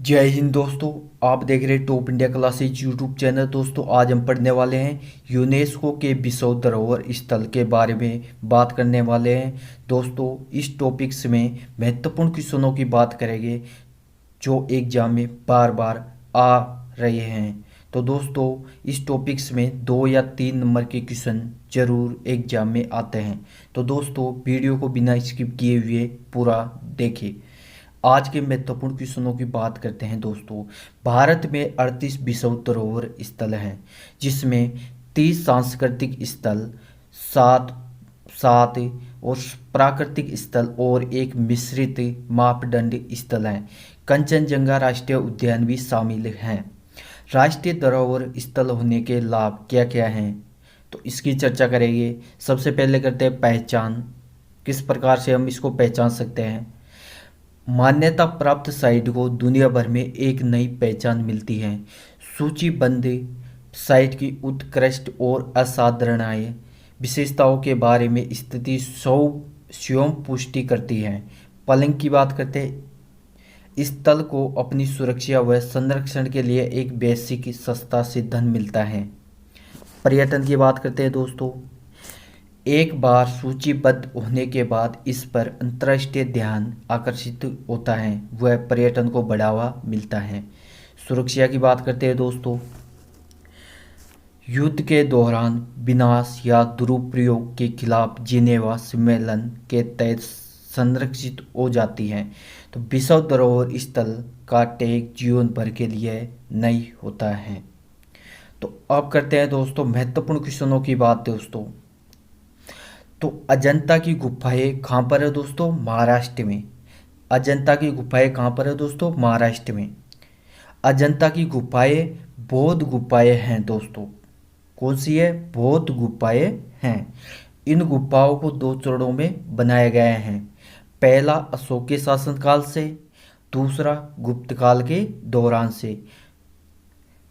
जय हिंद दोस्तों। आप देख रहे हैं top India classes YouTube channel. दोस्तों आज हम पढ़ने वाले हैं यूनेस्को के विश्व धरोहर स्थल के बारे में बात करने वाले हैं। दोस्तों इस टॉपिक्स में महत्वपूर्ण क्वेश्चनों की बात करेंगे जो एग्जाम में बार बार आ रहे हैं। तो दोस्तों इस टॉपिक्स में 2 या 3 नंबर के क्वेश्चन जरूर एग्जाम में आते हैं। तो दोस्तों वीडियो को बिना स्किप किए हुए पूरा देखिए। आज के महत्वपूर्ण क्वेश्चनों की बात करते हैं। दोस्तों भारत में 38 विश्व धरोहर स्थल हैं, जिसमें 30 सांस्कृतिक स्थल, सात सात और प्राकृतिक स्थल और एक मिश्रित मापदंड स्थल हैं। कंचनजंगा राष्ट्रीय उद्यान भी शामिल हैं। राष्ट्रीय धरोहर स्थल होने के लाभ क्या क्या हैं, तो इसकी चर्चा करेंगे। सबसे पहले करते हैं पहचान, किस प्रकार से हम इसको पहचान सकते हैं। मान्यता प्राप्त साइट को दुनिया भर में एक नई पहचान मिलती है। सूचीबद्ध साइट की उत्कृष्ट और असाधारण विशेषताओं के बारे में स्थिति स्वयं पुष्टि करती है। पलंग की बात करते हैं। स्थल को अपनी सुरक्षा व संरक्षण के लिए एक बेसिक सस्ता से धन मिलता है। पर्यटन की बात करते हैं। दोस्तों एक बार सूचीबद्ध होने के बाद इस पर अंतर्राष्ट्रीय ध्यान आकर्षित होता है, वह पर्यटन को बढ़ावा मिलता है। सुरक्षा की बात करते हैं। दोस्तों युद्ध के दौरान विनाश या दुरुपयोग के खिलाफ जिनेवा सम्मेलन के तहत संरक्षित हो जाती है। तो विश्व धरोहर स्थल का टैग जीवन भर के लिए नहीं होता है। तो अब करते हैं दोस्तों महत्वपूर्ण क्वेश्चनों की बात। दोस्तों तो अजंता की गुफाएं कहाँ पर है दोस्तों? महाराष्ट्र में। अजंता की गुफाएं कहाँ पर है दोस्तों? महाराष्ट्र में। अजंता की गुफाएं बौद्ध गुफाएं हैं दोस्तों। कौन सी है? बौद्ध गुफाएं हैं। इन गुफाओं को 2 चरणों में बनाया गया है। पहला अशोक के शासनकाल से, दूसरा गुप्त काल के दौरान से।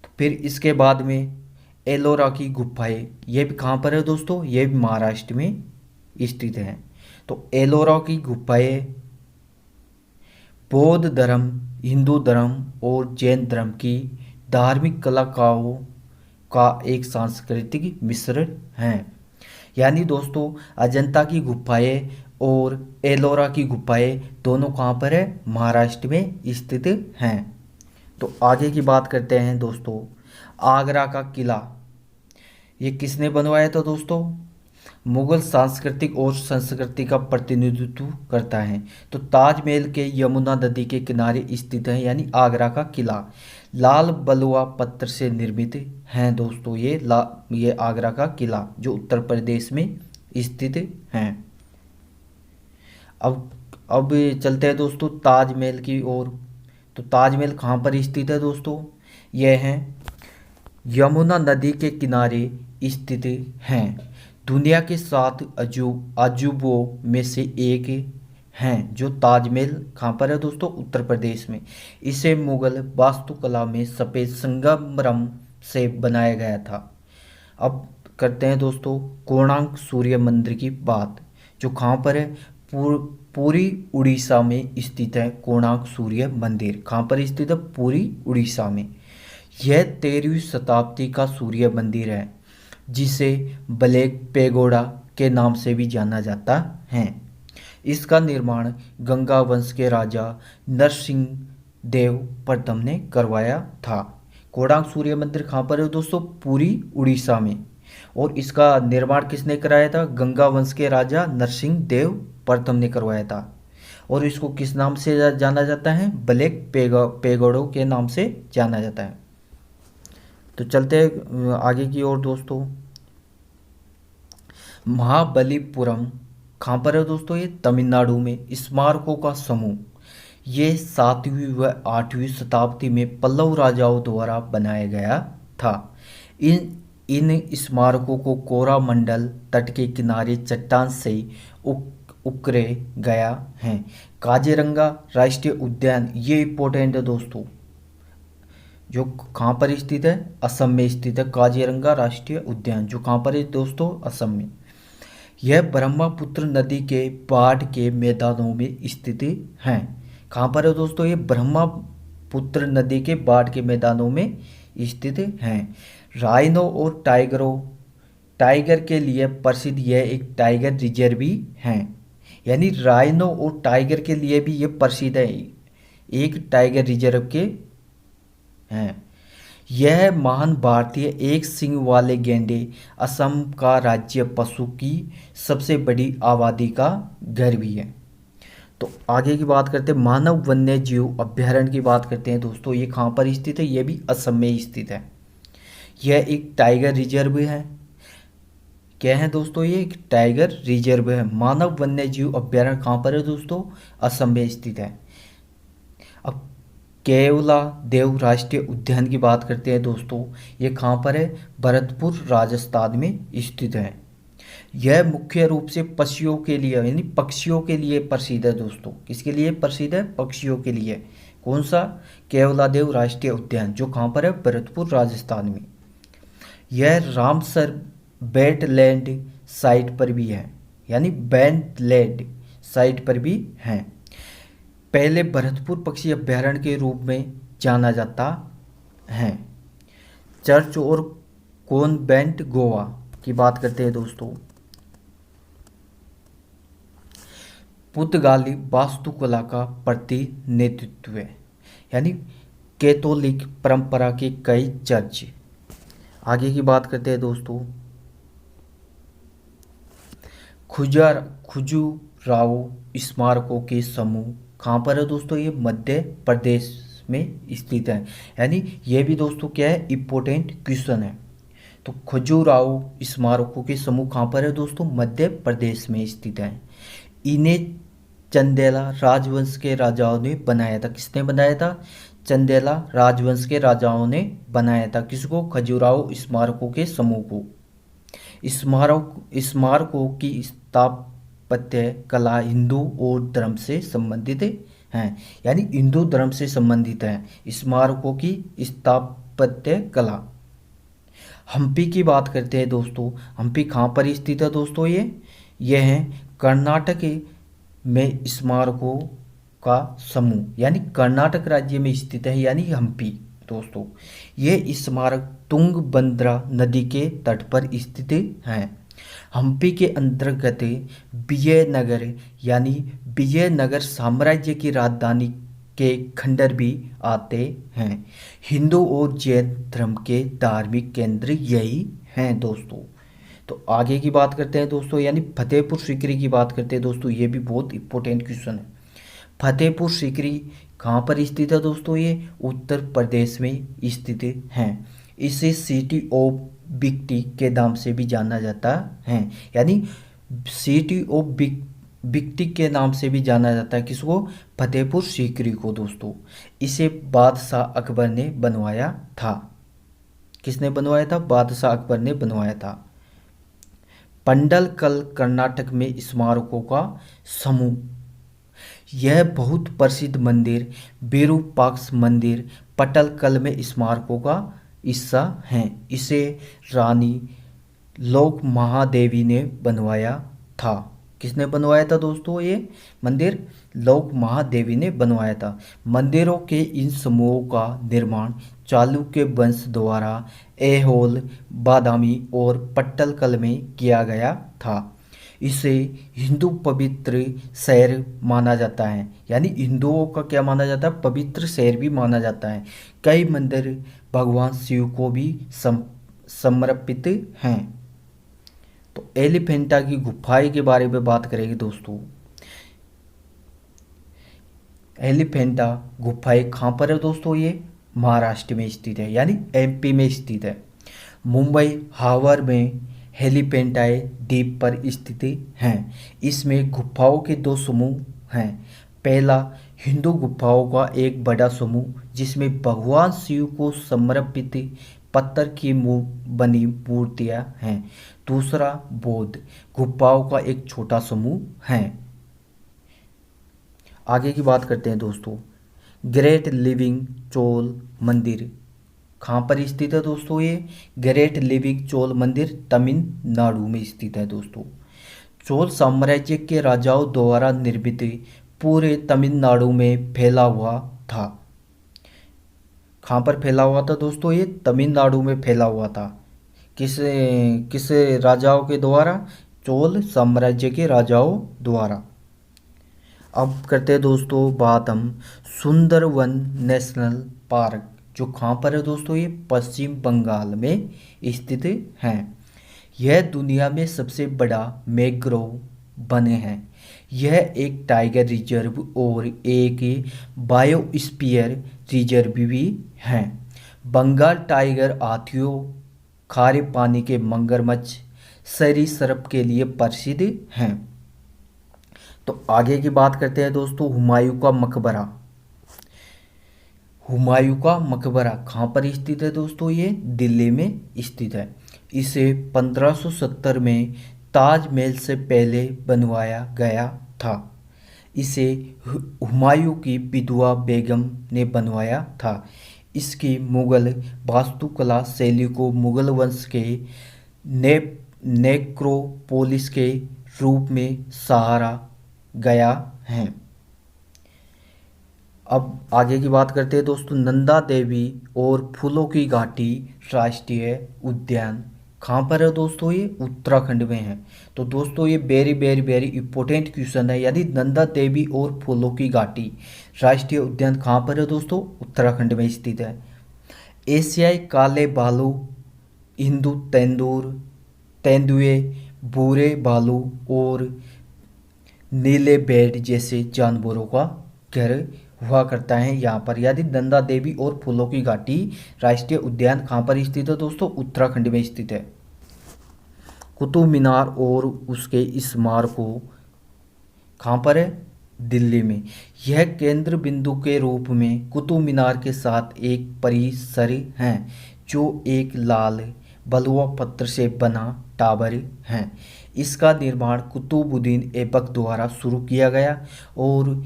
तो फिर इसके बाद में एलोरा की गुफाएं, ये भी कहाँ पर है दोस्तों? ये भी महाराष्ट्र में स्थित है। तो एलोरा की गुफाएं बौद्ध धर्म, हिंदू धर्म और जैन धर्म की धार्मिक कलाकारों का एक सांस्कृतिक मिश्रण है। यानी दोस्तों अजंता की गुफाएं और एलोरा की गुफाएं दोनों कहाँ पर है? महाराष्ट्र में स्थित हैं। तो आगे की बात करते हैं। दोस्तों आगरा का किला, ये किसने बनवाया था दोस्तों? मुगल सांस्कृतिक और संस्कृति का प्रतिनिधित्व करता है। तो ताजमहल के यमुना नदी के किनारे स्थित है, यानी आगरा का किला लाल बलुआ पत्थर से निर्मित है। दोस्तों ये आगरा का किला जो उत्तर प्रदेश में स्थित है। अब चलते हैं दोस्तों ताजमहल की ओर। तो ताजमहल कहाँ पर स्थित है दोस्तों? यह है यमुना नदी के किनारे स्थित हैं। दुनिया के 7 अजूबों में से एक हैं जो ताजमहल कहाँ पर है दोस्तों? उत्तर प्रदेश में। इसे मुगल वास्तुकला में सफ़ेद संगमरमर से बनाया गया था। अब करते हैं दोस्तों कोणार्क सूर्य मंदिर की बात, जो कहाँ पर है? पूरी उड़ीसा में स्थित है। कोणार्क सूर्य मंदिर कहाँ पर स्थित है? पूरी उड़ीसा में। यह 13वीं शताब्दी का सूर्य मंदिर है, जिसे ब्लैक पेगोडा के नाम से भी जाना जाता है। इसका निर्माण गंगा वंश के राजा नरसिंह देव प्रथम ने करवाया था। कोणार्क सूर्य मंदिर कहाँ पर है दोस्तों? पूरी उड़ीसा में। और इसका निर्माण किसने कराया था? गंगा वंश के राजा नरसिंह देव प्रथम ने करवाया था। और इसको किस नाम से जाना जाता है? ब्लैक पेगोडो के नाम से जाना जाता है। तो चलते हैं आगे की ओर। दोस्तों महाबलीपुरम कहाँ पर है दोस्तों? ये तमिलनाडु में। स्मारकों का समूह, ये 7वीं व 8वीं शताब्दी में पल्लव राजाओं द्वारा बनाया गया था। इन स्मारकों को कोरामंडल तट के किनारे चट्टान से उकरे गया है। काजीरंगा राष्ट्रीय उद्यान, ये इंपॉर्टेंट है दोस्तों, जो कहाँ पर स्थित है? असम में स्थित है। काजीरंगा राष्ट्रीय उद्यान जो कहाँ पर है दोस्तों? असम में। यह ब्रह्मपुत्र नदी के बाढ़ के मैदानों में स्थित है। कहाँ पर है दोस्तों? ये ब्रह्मपुत्र पुत्र नदी के बाढ़ के मैदानों में स्थित हैं। राइनो और टाइगर के लिए प्रसिद्ध यह एक टाइगर रिजर्व भी है। यानी राइनो और टाइगर के लिए भी ये प्रसिद्ध है, एक टाइगर रिजर्व के हैं। यह महान भारतीय एक सींग वाले गैंडे असम का राज्य पशु की सबसे बड़ी आबादी का घर भी है। तो आगे की बात करते हैं, मानव वन्य जीव अभ्यारण्य की बात करते हैं दोस्तों। ये कहाँ पर स्थित है? ये भी असम में स्थित है। यह एक टाइगर रिजर्व है। क्या है दोस्तों? ये एक टाइगर रिजर्व है। मानव वन्य जीव अभ्यारण्य कहाँ पर है दोस्तों? असम में स्थित है। अब केवला देव राष्ट्रीय उद्यान की बात करते हैं दोस्तों। ये कहाँ पर है? भरतपुर राजस्थान में स्थित है। यह मुख्य रूप से पक्षियों के लिए यानी पक्षियों के लिए प्रसिद्ध है दोस्तों। किसके लिए प्रसिद्ध है? पक्षियों के लिए। कौन सा? केवलादेव राष्ट्रीय उद्यान, जो कहाँ पर है? भरतपुर राजस्थान में। यह रामसर वेटलैंड साइट पर भी है, यानी वेटलैंड साइट पर भी है। पहले भरतपुर पक्षी अभ्यारण्य के रूप में जाना जाता है। चर्च और कॉन्वेंट गोवा की बात करते हैं दोस्तों। पुर्तगाली वास्तुकला का प्रतिनिधित्व है, यानी कैथोलिक परंपरा के कई चर्च। आगे की बात करते हैं दोस्तों, खजुराहो स्मारकों के समूह कहाँ पर है दोस्तों? ये मध्य प्रदेश में स्थित है। यानी ये भी दोस्तों क्या है? इम्पोर्टेंट क्वेश्चन है। तो खजुराहो स्मारकों के समूह कहाँ पर है दोस्तों? मध्य प्रदेश में स्थित है। इन्हें चंदेला राजवंश के राजाओं ने बनाया था। किसने बनाया था? चंदेला राजवंश के राजाओं ने बनाया था। किसको? खजुराहो स्मारकों के समूह को। स्मारकों की स्थापत्य कला हिंदू और धर्म से संबंधित हैं, यानी हिंदू धर्म से संबंधित है स्मारकों की स्थापत्य कला। हम्पी की बात करते हैं दोस्तों। हम्पी कहाँ पर स्थित है दोस्तों? ये है कर्नाटक में स्मारकों का समूह, यानी कर्नाटक राज्य में स्थित है, यानी हम्पी दोस्तों। ये स्मारक तुंगभद्रा नदी के तट पर स्थित है। हम्पी के अंतर्गत विजयनगर यानी विजयनगर साम्राज्य की राजधानी के खंडर भी आते हैं। हिंदू और जैन धर्म के धार्मिक केंद्र यही हैं दोस्तों। तो आगे की बात करते हैं दोस्तों, यानी फतेहपुर सीकरी की बात करते हैं दोस्तों। ये भी बहुत इंपॉर्टेंट क्वेश्चन है। फतेहपुर सीकरी कहाँ पर स्थित है दोस्तों? ये उत्तर प्रदेश में स्थित है। इसे सिटी ऑफ विक्टी के नाम से भी जाना जाता है, यानी सिटी ऑफ विक्टी के नाम से भी जाना जाता है। किसको? फतेहपुर सीकरी को दोस्तों। इसे बादशाह अकबर ने बनवाया था। किसने बनवाया था? बादशाह अकबर ने बनवाया था। पंडलकल कर्नाटक में स्मारकों का समूह। यह बहुत प्रसिद्ध मंदिर विरूपाक्ष मंदिर पटलकल में स्मारकों का हिस्सा है। इसे रानी लोक महादेवी ने बनवाया था। किसने बनवाया था दोस्तों? ये मंदिर लोक महादेवी ने बनवाया था। मंदिरों के इन समूहों का निर्माण चालुक्य वंश द्वारा ऐहोल, बादामी और पट्टलकल में किया गया था। इसे हिंदू पवित्र शहर माना जाता है, यानी हिंदुओं का क्या माना जाता है? पवित्र शहर भी माना जाता है। कई मंदिर भगवान शिव को भी समर्पित हैं। तो एलिफेंटा की गुफाएं के बारे में बात करेंगे दोस्तों। एलिफेंटा गुफाएं कहाँ पर है दोस्तों? ये महाराष्ट्र में स्थित है, यानी एमपी में स्थित है। मुंबई हावर में एलिफेंटाए द्वीप पर स्थित हैं। इसमें गुफाओं के दो समूह हैं। पहला हिंदू गुफाओं का एक बड़ा समूह जिसमें भगवान शिव को समर्पित पत्थर की बनी मूर्तियां हैं। दूसरा बौद्ध गुफाओं का एक छोटा समूह है। आगे की बात करते हैं दोस्तों, ग्रेट लिविंग चोल मंदिर कहाँ पर स्थित है दोस्तों? ये ग्रेट लिविंग चोल मंदिर तमिलनाडु में स्थित है दोस्तों। चोल साम्राज्य के राजाओं द्वारा निर्मित पूरे तमिलनाडु में फैला हुआ था। कहाँ पर फैला हुआ था दोस्तों? ये तमिलनाडु में फैला हुआ था। किस किस राजाओं के द्वारा? चोल साम्राज्य के राजाओं द्वारा। अब करते हैं दोस्तों बात हम सुंदरवन नेशनल पार्क, जो कहाँ पर है दोस्तों? ये पश्चिम बंगाल में स्थित है। यह दुनिया में सबसे बड़ा मैंग्रोव वन है। यह एक टाइगर रिजर्व और एक बायोस्फीयर रिजर्व भी है। बंगाल टाइगर हाथियों, खारे पानी के मगरमच्छ, सरीसृप के लिए प्रसिद्ध हैं। तो आगे की बात करते हैं दोस्तों हुमायूं का मकबरा। हुमायूं का मकबरा कहाँ पर स्थित है दोस्तों? ये दिल्ली में स्थित है। इसे 1570 में ताजमहल से पहले बनवाया गया था। इसे हुमायूं की विधवा बेगम ने बनवाया था। इसकी मुगल वास्तुकला शैली को मुगल वंश के ने नेक्रोपोलिस के रूप में सराहा गया है। अब आगे की बात करते हैं दोस्तों नंदा देवी और फूलों की घाटी राष्ट्रीय उद्यान कहाँ पर है दोस्तों? ये उत्तराखंड में है। तो दोस्तों ये very very very important question है। यदि नंदा देवी और फूलों की घाटी राष्ट्रीय उद्यान कहाँ पर है दोस्तों? उत्तराखंड में स्थित है। एशियाई काले भालू, हिंदू तेंदुए, भूरे भालू और नीले भेड़ जैसे जानवरों का घर हुआ करता है यहाँ पर। यदि नंदा देवी और फूलों की घाटी राष्ट्रीय उद्यान कहाँ पर स्थित है दोस्तों? उत्तराखंड में स्थित है। कुतुब मीनार और उसके स्मारकों कहाँ पर है? दिल्ली में। यह केंद्र बिंदु के रूप में कुतुब मीनार के साथ एक परिसर है, जो एक लाल बलुआ पत्थर से बना टावर है। इसका निर्माण कुतुबुद्दीन ऐबक द्वारा शुरू किया गया और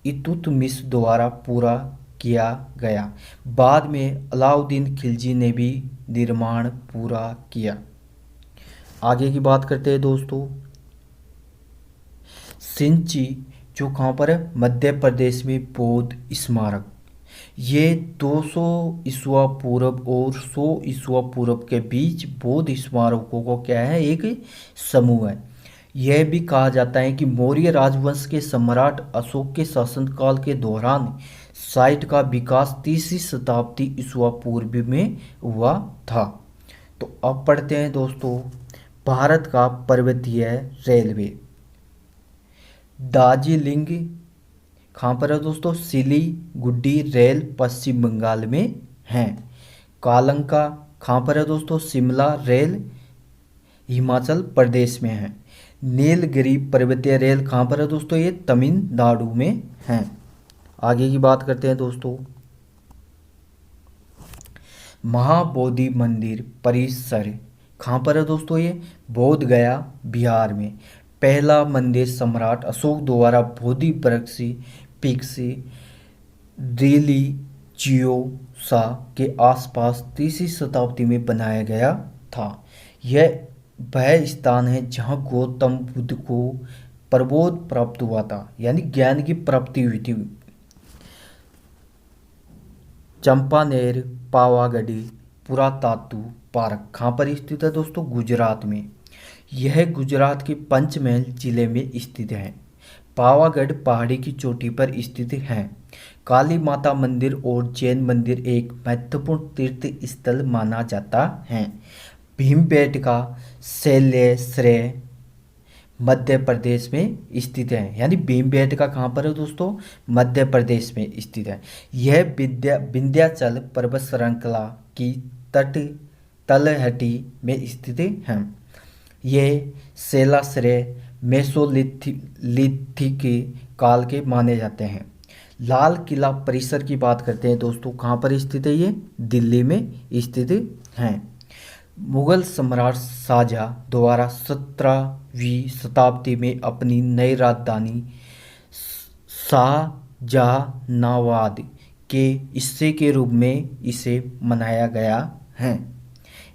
इल्तुतमिश द्वारा पूरा किया गया। बाद में अलाउद्दीन खिलजी ने भी निर्माण पूरा किया। आगे की बात करते हैं दोस्तों सिंची, जो कहाँ पर है? मध्य प्रदेश में बौद्ध स्मारक। ये 200 ईस्वा पूर्व और 100 ईस्वा पूर्व के बीच बौद्ध स्मारकों को क्या है? एक समूह है। यह भी कहा जाता है कि मौर्य राजवंश के सम्राट अशोक के शासनकाल के दौरान साइट का विकास 3वीं शताब्दी ईस्वा पूर्व में हुआ था। तो अब पढ़ते हैं दोस्तों भारत का पर्वतीय रेलवे। दार्जिलिंग कहाँ पर है दोस्तों? सिलीगुड़ी रेल पश्चिम बंगाल में है। कालंका कहाँ पर है दोस्तों? शिमला रेल हिमाचल प्रदेश में है। नीलगिरी पर्वतीय रेल कहाँ पर है दोस्तों? ये तमिलनाडु में है। आगे की बात करते हैं दोस्तों महाबोधि मंदिर परिसर कहाँ पर है दोस्तों? ये बोध गया बिहार में। पहला मंदिर सम्राट अशोक द्वारा बोधि वृक्ष पिक्स रिलीजियोसा के आसपास 3वीं शताब्दी में बनाया गया था। यह वह स्थान है जहाँ गौतम बुद्ध को प्रबोध प्राप्त हुआ था, यानी ज्ञान की प्राप्ति हुई थी। चंपानेर पावागढ़ पुरातात्व पार्क कहाँ पर स्थित है दोस्तों? गुजरात में। यह गुजरात के पंचमहल जिले में स्थित है। पावागढ़ पहाड़ी की चोटी पर स्थित है। काली माता मंदिर और जैन मंदिर एक महत्वपूर्ण तीर्थ स्थल माना जाता है। भीमबेटका शैलश्री मध्य प्रदेश में स्थित है, यानी भीमबेटका कहाँ पर है दोस्तों? मध्य प्रदेश में स्थित है। यह विंध्याचल पर्वत श्रृंखला की तलहटी में स्थित है। ये शैलश्री मेसोलिथिक काल के माने जाते हैं। लाल किला परिसर की बात करते हैं दोस्तों, कहाँ पर स्थित है? ये दिल्ली में स्थित है। मुगल सम्राट शाहजहां द्वारा 17वीं शताब्दी में अपनी नई राजधानी शाहजहानाबाद के हिस्से के रूप में इसे मनाया गया है।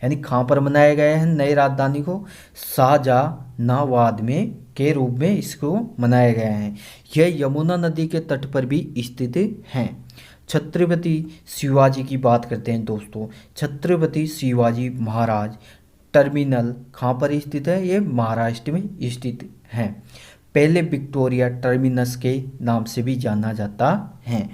यानी कहाँ पर मनाया गया है नई राजधानी को? शाहजहानाबाद में के रूप में इसको मनाया गया है। यह यमुना नदी के तट पर भी स्थित है। छत्रपति शिवाजी की बात करते हैं दोस्तों। छत्रपति शिवाजी महाराज टर्मिनल कहाँ पर स्थित है? ये महाराष्ट्र में स्थित है। पहले विक्टोरिया टर्मिनस के नाम से भी जाना जाता है।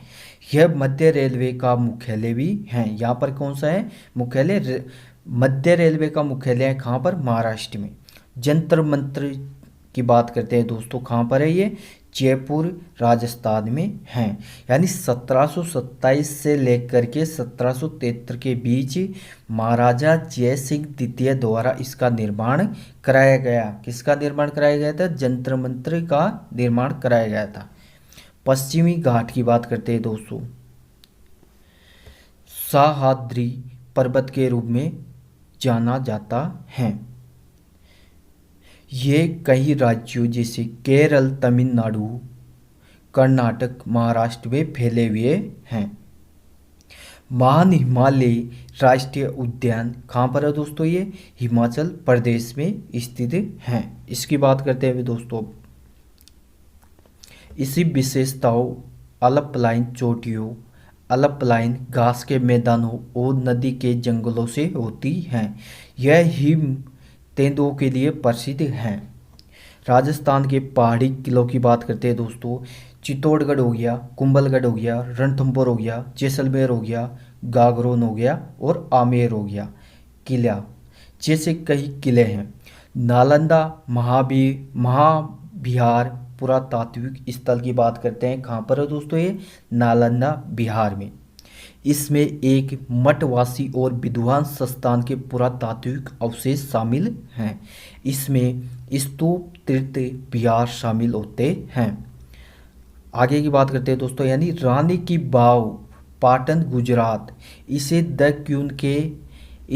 यह मध्य रेलवे का मुख्यालय भी है। यहाँ पर कौन सा है मुख्यालय? मध्य रेलवे का मुख्यालय है कहाँ पर? महाराष्ट्र में। जंतर मंत्र की बात करते हैं दोस्तों, कहाँ पर है ये? जयपुर राजस्थान में है। यानी 1727 से लेकर के 1773 के बीच महाराजा जय सिंह द्वितीय द्वारा इसका निर्माण कराया गया। किसका निर्माण कराया गया था? जंतर मंत्र का निर्माण कराया गया था। पश्चिमी घाट की बात करते हैं दोस्तों। सह्याद्री पर्वत के रूप में जाना जाता है। ये कई राज्यों जैसे केरल, तमिलनाडु, कर्नाटक, महाराष्ट्र में फैले हुए हैं। महान हिमालय राष्ट्रीय उद्यान कहाँ पर है दोस्तों? ये हिमाचल प्रदेश में स्थित है। इसकी बात करते हैं दोस्तों। इसी विशेषताओं अल्पाइन चोटियों, अल्पाइन घास के मैदानों और नदी के जंगलों से होती हैं। यह हिम तेंदुओं के लिए प्रसिद्ध हैं। राजस्थान के पहाड़ी किलों की बात करते हैं दोस्तों। चित्तौड़गढ़ हो गया, कुंभलगढ़ हो गया, रणथंभौर हो गया, जैसलमेर हो गया, गागरोन हो गया और आमेर हो गया। किला जैसे कई किले हैं। नालंदा महाविहार पुरातात्विक स्थल की बात करते हैं। कहाँ पर है दोस्तों? ये नालंदा बिहार में। इसमें एक मठवासी और विद्वान संस्थान के पुरातात्विक अवशेष शामिल हैं। इसमें स्तूप, तीर्थ विहार शामिल होते हैं। आगे की बात करते हैं दोस्तों। यानी रानी की वाव, पाटन, गुजरात। इसे द क्वीन के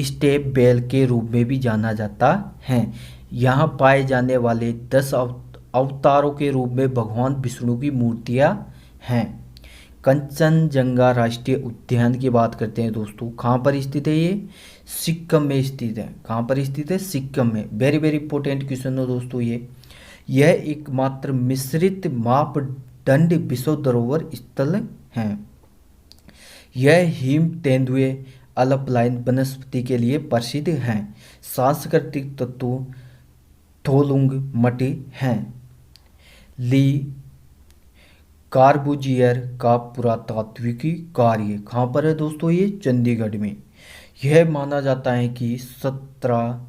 स्टेप बेल के रूप में भी जाना जाता है। यहाँ पाए जाने वाले 10 अवतारों के रूप में भगवान विष्णु की मूर्तियाँ हैं। कंचनजंगा राष्ट्रीय उद्यान की बात करते हैं दोस्तों। कहाँ पर स्थित है ये? सिक्किम में स्थित है। कहाँ पर स्थित है? सिक्किम में। वेरी वेरी इंपॉर्टेंट क्वेश्चन है दोस्तों ये। यह एकमात्र मिश्रित मापदंड विश्व धरोहर स्थल है। यह हिम तेंदुए अल्पाइन वनस्पति के लिए प्रसिद्ध हैं। सांस्कृतिक तत्व थोलुंग मठ हैं। ली कार्बूजियर का पुरातात्विक कार्य कहाँ पर है दोस्तों? ये चंडीगढ़ में। यह माना जाता है कि 17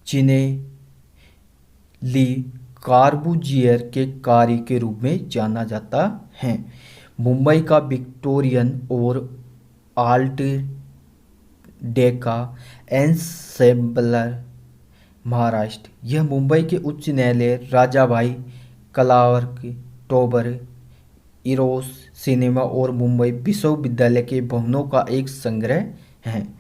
जिन्हें ली कार्बूजियर के कार्य के रूप में जाना जाता है। मुंबई का विक्टोरियन और आल्ट डेका एंसेम्बलर महाराष्ट्र। यह मुंबई के उच्च न्यायालय, राजाभाई कलावर्क टोबर, इरोस सिनेमा और मुंबई विश्वविद्यालय के भवनों का एक संग्रह है।